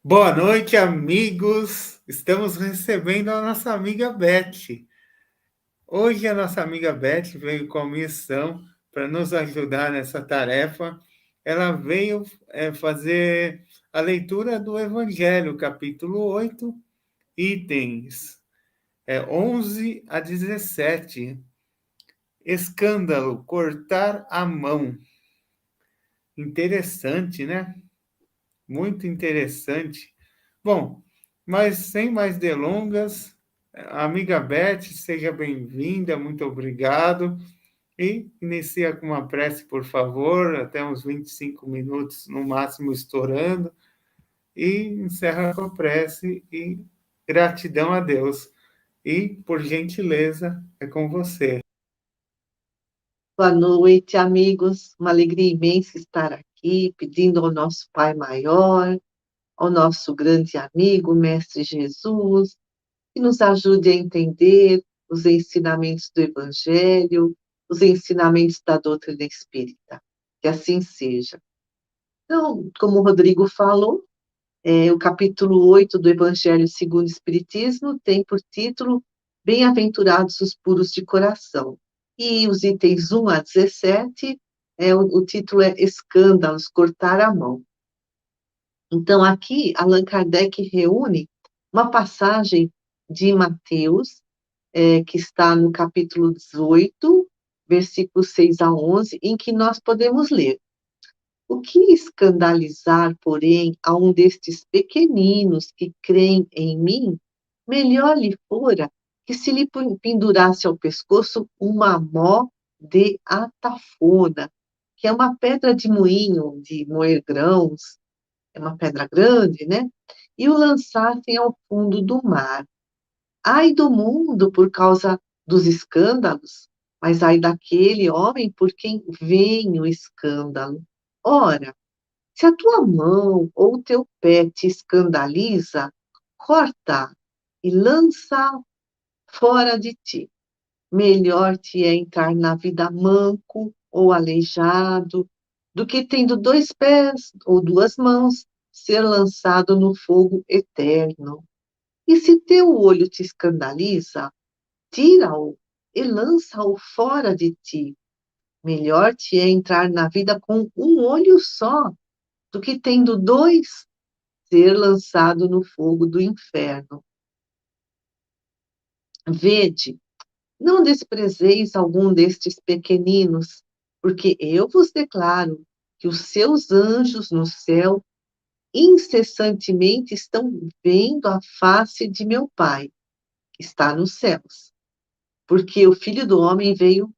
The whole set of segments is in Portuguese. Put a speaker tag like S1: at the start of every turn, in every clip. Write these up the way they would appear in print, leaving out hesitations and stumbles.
S1: Boa noite, amigos. Estamos recebendo a nossa amiga Beth. Hoje a nossa amiga Beth veio com a missão para nos ajudar nessa tarefa. Ela veio fazer a leitura do Evangelho, capítulo 8, itens 11 a 17. Escândalo, cortar a mão. Interessante, né? Muito interessante. Bom, mas sem mais delongas, amiga Beth, seja bem-vinda, muito obrigado. E inicia com uma prece, por favor, até uns 25 minutos, no máximo, estourando, e encerra com a prece e gratidão a Deus. E, por gentileza, é com você.
S2: Boa noite, amigos. Uma alegria imensa estar aqui, pedindo ao nosso Pai Maior, ao nosso grande amigo, Mestre Jesus, que nos ajude a entender os ensinamentos do Evangelho, os ensinamentos da doutrina espírita. Que assim seja. Então, como o Rodrigo falou, o capítulo 8 do Evangelho segundo o Espiritismo tem por título Bem-aventurados os puros de coração. E os itens 1 a 17, o título é Escândalos, cortar a mão. Então, aqui, Allan Kardec reúne uma passagem de Mateus, que está no capítulo 18, versículos 6 a 11, em que nós podemos ler: o que escandalizar, porém, a um destes pequeninos que creem em mim, melhor lhe fora que se lhe pendurasse ao pescoço uma mó de atafona, que é uma pedra de moinho, de moer grãos, é uma pedra grande, né? E o lançassem ao fundo do mar. Ai do mundo por causa dos escândalos, mas ai daquele homem por quem vem o escândalo. Ora, se a tua mão ou o teu pé te escandaliza, corta e lança fora de ti. Melhor te é entrar na vida manco ou aleijado, do que tendo 2 pés ou 2 mãos, ser lançado no fogo eterno. E se teu olho te escandaliza, tira-o e lança-o fora de ti. Melhor te é entrar na vida com um olho só, do que tendo 2, ser lançado no fogo do inferno. Vede, não desprezeis algum destes pequeninos, porque eu vos declaro que os seus anjos no céu incessantemente estão vendo a face de meu Pai, que está nos céus. Porque o Filho do Homem veio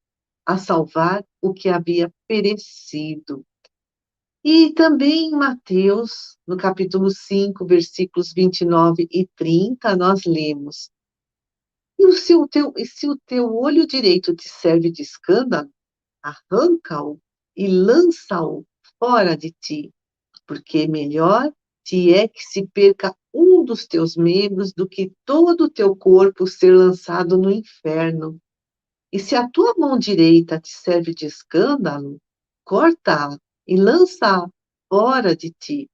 S2: a salvar o que havia perecido. E também em Mateus, no capítulo 5, versículos 29 e 30, nós lemos: e se o teu olho direito te serve de escândalo, arranca-o e lança-o fora de ti, porque melhor te é que se perca um dos teus membros do que todo o teu corpo ser lançado no inferno. E se a tua mão direita te serve de escândalo, corta-a e lança-a fora de ti,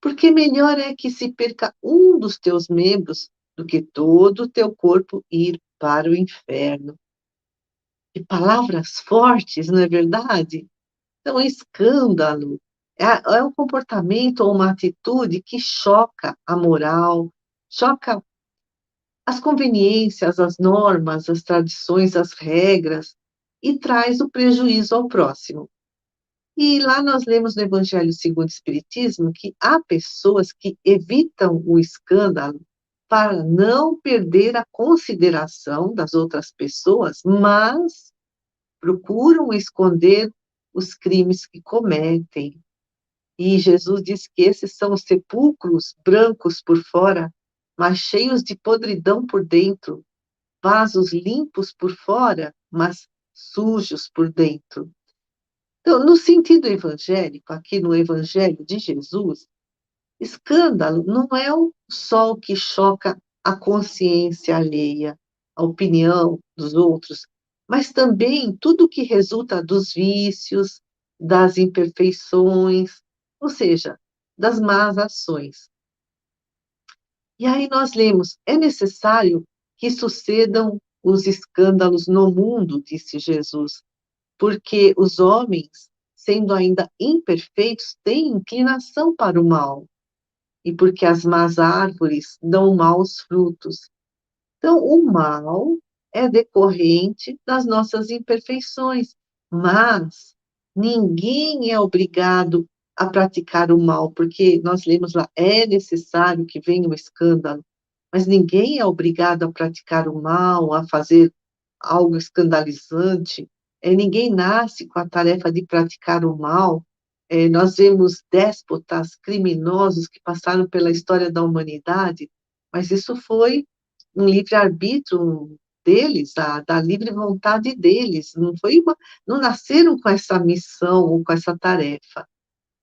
S2: porque melhor é que se perca um dos teus membros do que todo o teu corpo ir para o inferno. E palavras fortes, não é verdade? Então, escândalo é um comportamento ou uma atitude que choca a moral, choca as conveniências, as normas, as tradições, as regras, e traz o prejuízo ao próximo. E lá nós lemos no Evangelho segundo o Espiritismo que há pessoas que evitam o escândalo para não perder a consideração das outras pessoas, mas procuram esconder os crimes que cometem. E Jesus diz que esses são os sepulcros brancos por fora, mas cheios de podridão por dentro, vasos limpos por fora, mas sujos por dentro. Então, no sentido evangélico, aqui no Evangelho de Jesus, escândalo não é só o que choca a consciência alheia, a opinião dos outros, mas também tudo que resulta dos vícios, das imperfeições, ou seja, das más ações. E aí nós lemos: é necessário que sucedam os escândalos no mundo, disse Jesus, porque os homens, sendo ainda imperfeitos, têm inclinação para o mal, e porque as más árvores dão maus frutos. Então, o mal é decorrente das nossas imperfeições, mas ninguém é obrigado a praticar o mal, porque nós lemos lá, é necessário que venha o escândalo, mas ninguém é obrigado a praticar o mal, a fazer algo escandalizante. Ninguém nasce com a tarefa de praticar o mal. Nós vemos déspotas, criminosos que passaram pela história da humanidade, mas isso foi um livre-arbítrio deles, da livre vontade deles, não nasceram com essa missão ou com essa tarefa.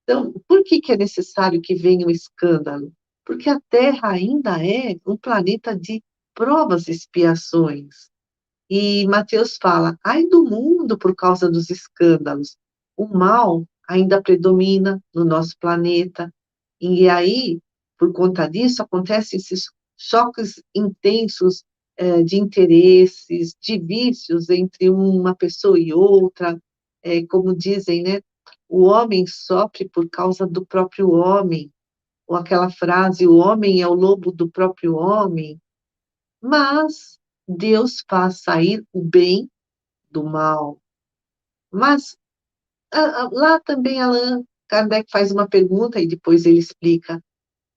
S2: Então, por que que é necessário que venha o escândalo? Porque a Terra ainda é um planeta de provas e expiações. E Mateus fala: ai do mundo por causa dos escândalos. O mal ainda predomina no nosso planeta. E aí, por conta disso, acontecem esses choques intensos de interesses, de vícios entre uma pessoa e outra. Como dizem, né? O homem sofre por causa do próprio homem. Ou aquela frase: o homem é o lobo do próprio homem. Mas Deus faz sair o bem do mal. Mas lá também Allan Kardec faz uma pergunta e depois ele explica.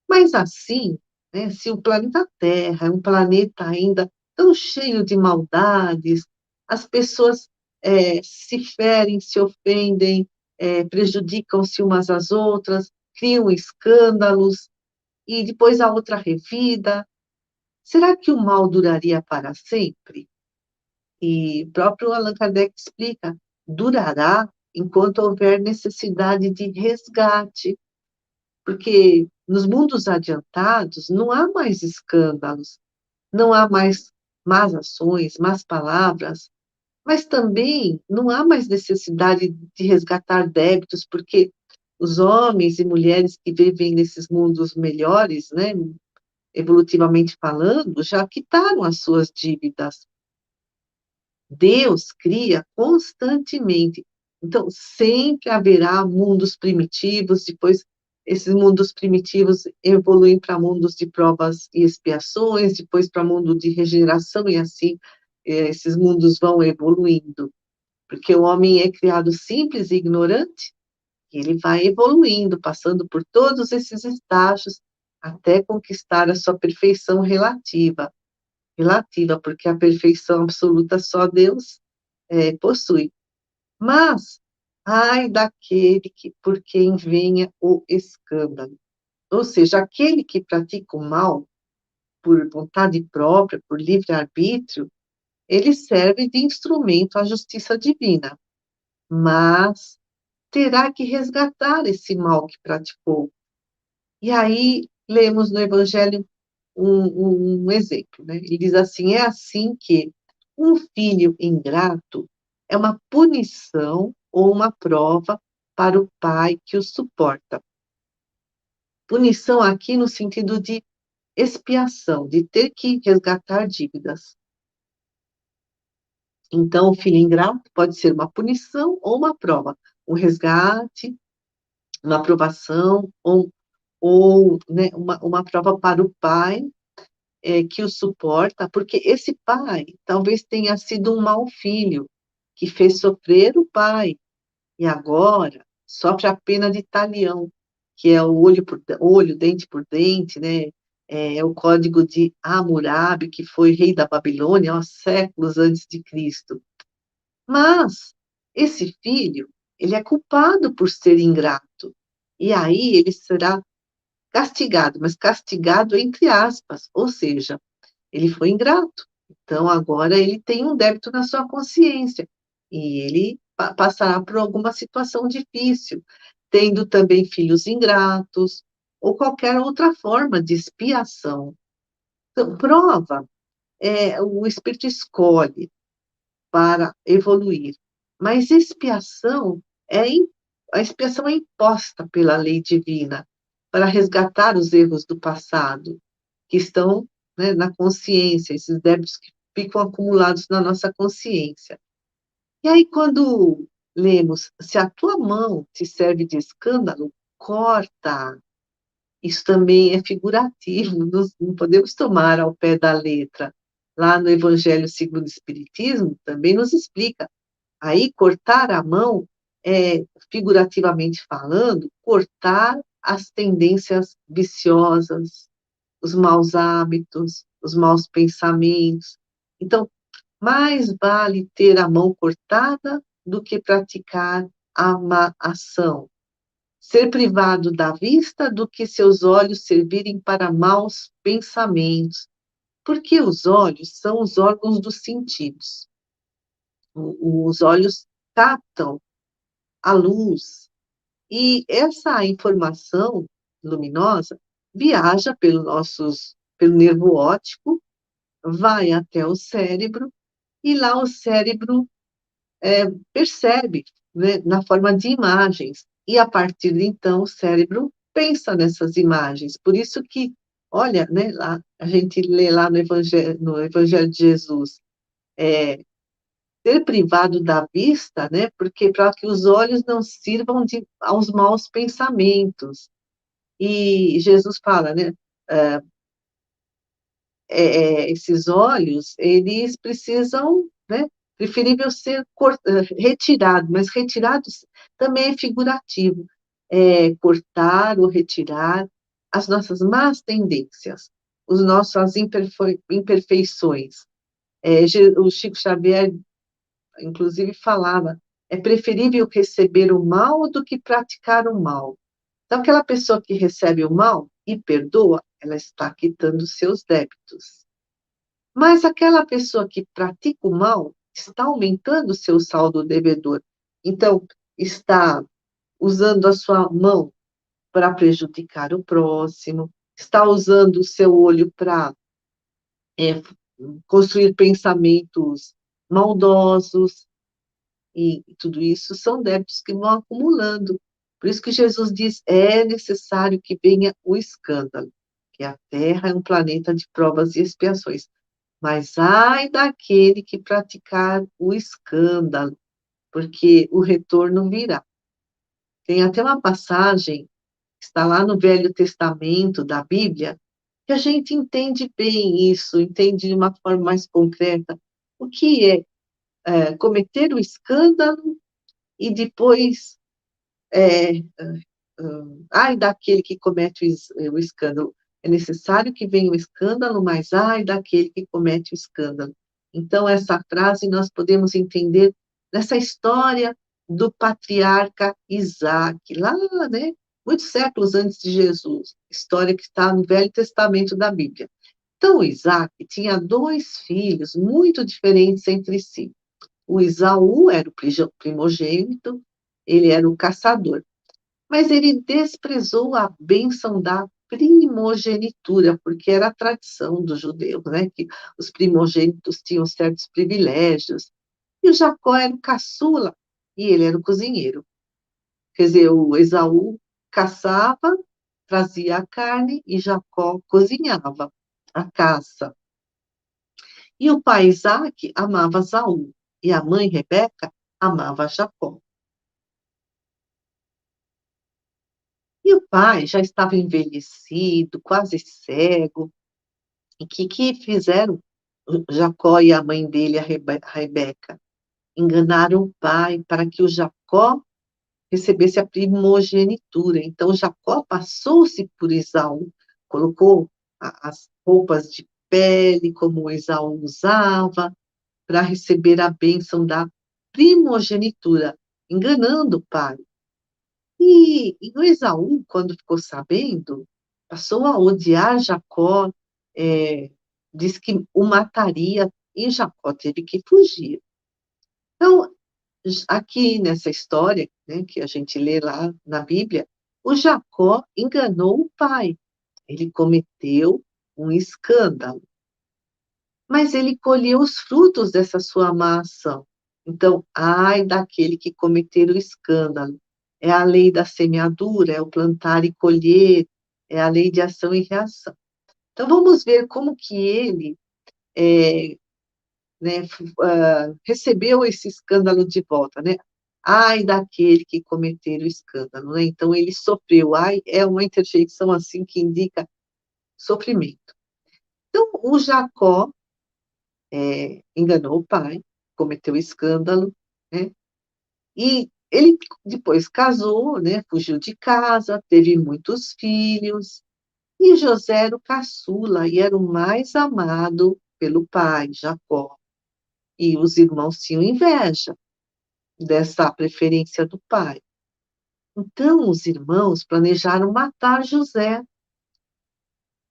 S2: Mas assim, né, se o planeta Terra é um planeta ainda tão cheio de maldades, as pessoas se ferem, se ofendem, prejudicam-se umas às outras, criam escândalos, e depois a outra revida, será que o mal duraria para sempre? E o próprio Allan Kardec explica: durará enquanto houver necessidade de resgate, porque nos mundos adiantados não há mais escândalos, não há mais más ações, más palavras, mas também não há mais necessidade de resgatar débitos, porque os homens e mulheres que vivem nesses mundos melhores, né, evolutivamente falando, já quitaram as suas dívidas. Deus cria constantemente. Então, sempre haverá mundos primitivos, depois esses mundos primitivos evoluem para mundos de provas e expiações, depois para mundo de regeneração, e assim esses mundos vão evoluindo. Porque o homem é criado simples e ignorante, e ele vai evoluindo, passando por todos esses estágios, até conquistar a sua perfeição relativa. Relativa, porque a perfeição absoluta só Deus possui. Mas, ai daquele que por quem venha o escândalo. Ou seja, aquele que pratica o mal por vontade própria, por livre-arbítrio, ele serve de instrumento à justiça divina, mas terá que resgatar esse mal que praticou. E aí, lemos no Evangelho um exemplo, né? Ele diz assim: é assim que um filho ingrato é uma punição ou uma prova para o pai que o suporta. Punição aqui no sentido de expiação, de ter que resgatar dívidas. Então, o filho ingrato pode ser uma punição ou uma prova, um resgate, uma aprovação ou né, uma prova para o pai que o suporta, porque esse pai talvez tenha sido um mau filho, que fez sofrer o pai, e agora sofre a pena de talião, que é o olho por olho, dente por dente, né? É o código de Hammurabi, que foi rei da Babilônia há séculos antes de Cristo. Mas esse filho, ele é culpado por ser ingrato, e aí ele será castigado, mas castigado entre aspas, ou seja, ele foi ingrato. Então, agora ele tem um débito na sua consciência. E ele passará por alguma situação difícil, tendo também filhos ingratos, ou qualquer outra forma de expiação. Então, prova, o espírito escolhe para evoluir. Mas expiação a expiação é imposta pela lei divina para resgatar os erros do passado. que estão, né, na consciência, esses débitos que ficam acumulados na nossa consciência. E aí, quando lemos, se a tua mão te serve de escândalo, corta. Isso também é figurativo, não podemos tomar ao pé da letra. Lá no Evangelho segundo o Espiritismo, também nos explica. Aí, cortar a mão é, figurativamente falando, cortar as tendências viciosas, os maus hábitos, os maus pensamentos. Então, mais vale ter a mão cortada do que praticar a má ação. Ser privado da vista do que seus olhos servirem para maus pensamentos, porque os olhos são os órgãos dos sentidos. Os olhos captam a luz e essa informação luminosa viaja pelo nervo óptico, vai até o cérebro e lá o cérebro percebe, né, na forma de imagens. E a partir de então o cérebro pensa nessas imagens. Por isso que, olha, né, lá, a gente lê lá no Evangelho de Jesus, ser privado da vista, né, porque para que os olhos não sirvam aos maus pensamentos. E Jesus fala, né, esses olhos, eles precisam, né, preferível ser retirado, mas retirados também é figurativo, cortar ou retirar as nossas más tendências, as imperfeições. O Chico Xavier, inclusive, falava, é preferível receber o mal do que praticar o mal. Então, aquela pessoa que recebe o mal e perdoa, ela está quitando seus débitos. Mas aquela pessoa que pratica o mal está aumentando o seu saldo devedor. Então, está usando a sua mão para prejudicar o próximo, está usando o seu olho para construir pensamentos maldosos, e tudo isso são débitos que vão acumulando. Por isso que Jesus diz: é necessário que venha o escândalo, que a Terra é um planeta de provas e expiações. Mas ai daquele que praticar o escândalo, porque o retorno virá. Tem até uma passagem, que está lá no Velho Testamento da Bíblia, que a gente entende bem isso, entende de uma forma mais concreta. O que é cometer o escândalo e depois ai daquele que comete o escândalo. É necessário que venha o escândalo, mas ai daquele que comete o escândalo. Então, essa frase nós podemos entender nessa história do patriarca Isaac, lá, né, muitos séculos antes de Jesus, história que está no Velho Testamento da Bíblia. Então, o Isaac tinha dois filhos muito diferentes entre si. O Esaú era o primogênito, ele era o caçador, mas ele desprezou a bênção da primogenitura, porque era a tradição dos judeus, né, que os primogênitos tinham certos privilégios. E o Jacó era o caçula, e ele era o cozinheiro. Quer dizer, o Esaú caçava, trazia a carne, e Jacó cozinhava a caça. E o pai Isaac amava Esaú, e a mãe Rebeca amava Jacó. E o pai já estava envelhecido, quase cego. E o que fizeram Jacó e a mãe dele, a Rebeca? Enganaram o pai para que o Jacó recebesse a primogenitura. Então, Jacó passou-se por Esaú, colocou as roupas de pele, como Esaú usava, para receber a bênção da primogenitura, enganando o pai. E o Esaú, quando ficou sabendo, passou a odiar Jacó, disse que o mataria, e Jacó teve que fugir. Então, aqui nessa história, né, que a gente lê lá na Bíblia, o Jacó enganou o pai. Ele cometeu um escândalo, mas ele colheu os frutos dessa sua má ação. Então, ai daquele que cometer o escândalo. É a lei da semeadura, é o plantar e colher, é a lei de ação e reação. Então vamos ver como que ele, né, recebeu esse escândalo de volta, né? Ai daquele que cometer o escândalo, né? Então ele sofreu. Ai é uma interjeição assim que indica sofrimento. Então o Jacó enganou o pai, cometeu escândalo, né? E ele depois casou, né? Fugiu de casa, teve muitos filhos. E José era o caçula e era o mais amado pelo pai, Jacó. E os irmãos tinham inveja dessa preferência do pai. Então, os irmãos planejaram matar José.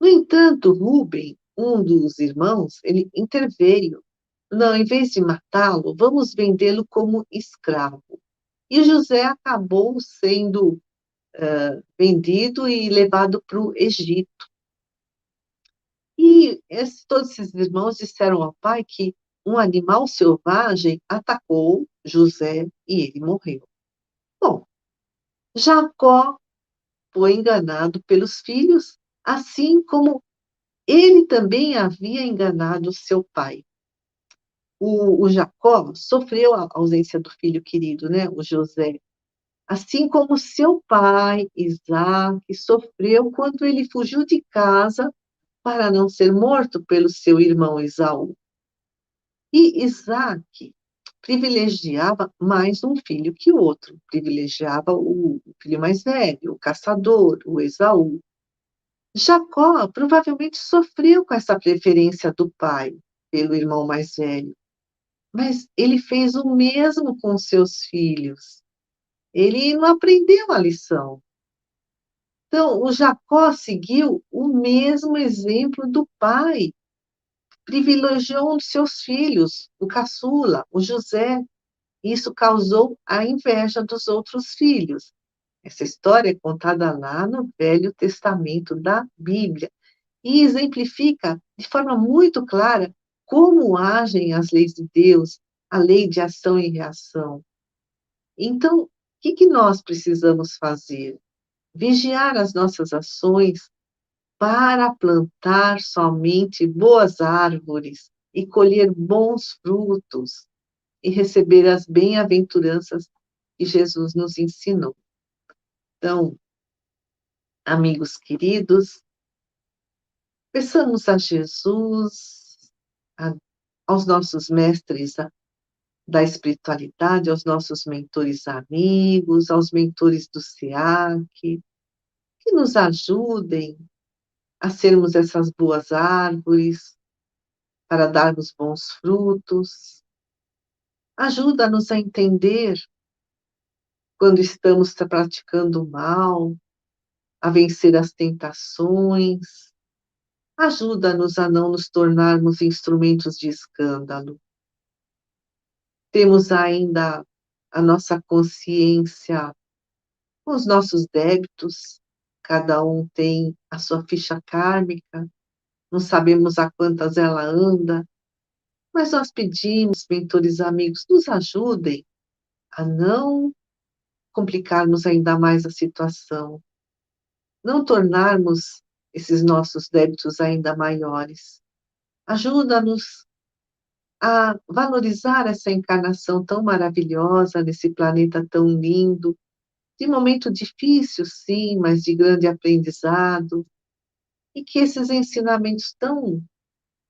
S2: No entanto, Rubem, um dos irmãos, ele interveio. Não, em vez de matá-lo, vamos vendê-lo como escravo. E José acabou sendo vendido e levado para o Egito. E todos esses irmãos disseram ao pai que um animal selvagem atacou José e ele morreu. Bom, Jacó foi enganado pelos filhos, assim como ele também havia enganado seu pai. O Jacó sofreu a ausência do filho querido, né, o José, assim como seu pai, Isaac, sofreu quando ele fugiu de casa para não ser morto pelo seu irmão Esaú. E Isaac privilegiava mais um filho que o outro, privilegiava o filho mais velho, o caçador, o Esaú. Jacó provavelmente sofreu com essa preferência do pai pelo irmão mais velho, mas ele fez o mesmo com seus filhos. Ele não aprendeu a lição. Então, o Jacó seguiu o mesmo exemplo do pai, privilegiou um de seus filhos, o caçula, o José. Isso causou a inveja dos outros filhos. Essa história é contada lá no Velho Testamento da Bíblia e exemplifica de forma muito clara como agem as leis de Deus, a lei de ação e reação. Então, o que nós precisamos fazer? Vigiar as nossas ações para plantar somente boas árvores e colher bons frutos e receber as bem-aventuranças que Jesus nos ensinou. Então, amigos queridos, peçamos a Jesus, a, aos nossos mestres da espiritualidade, aos nossos mentores amigos, aos mentores do SEAC, que nos ajudem a sermos essas boas árvores, para darmos bons frutos. Ajuda-nos a entender quando estamos praticando o mal, a vencer as tentações. Ajuda-nos a não nos tornarmos instrumentos de escândalo. Temos ainda a nossa consciência com os nossos débitos, cada um tem a sua ficha kármica, não sabemos a quantas ela anda, mas nós pedimos, mentores amigos, nos ajudem a não complicarmos ainda mais a situação, não tornarmos esses nossos débitos ainda maiores. Ajuda-nos a valorizar essa encarnação tão maravilhosa, nesse planeta tão lindo, de momento difícil, sim, mas de grande aprendizado, e que esses ensinamentos tão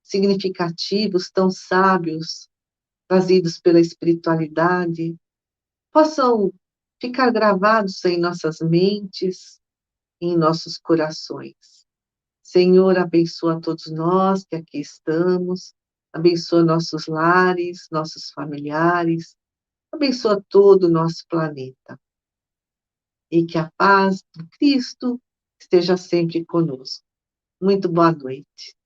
S2: significativos, tão sábios, trazidos pela espiritualidade, possam ficar gravados em nossas mentes, em nossos corações. Senhor, abençoa todos nós que aqui estamos, abençoa nossos lares, nossos familiares, abençoa todo o nosso planeta. E que a paz do Cristo esteja sempre conosco. Muito boa noite.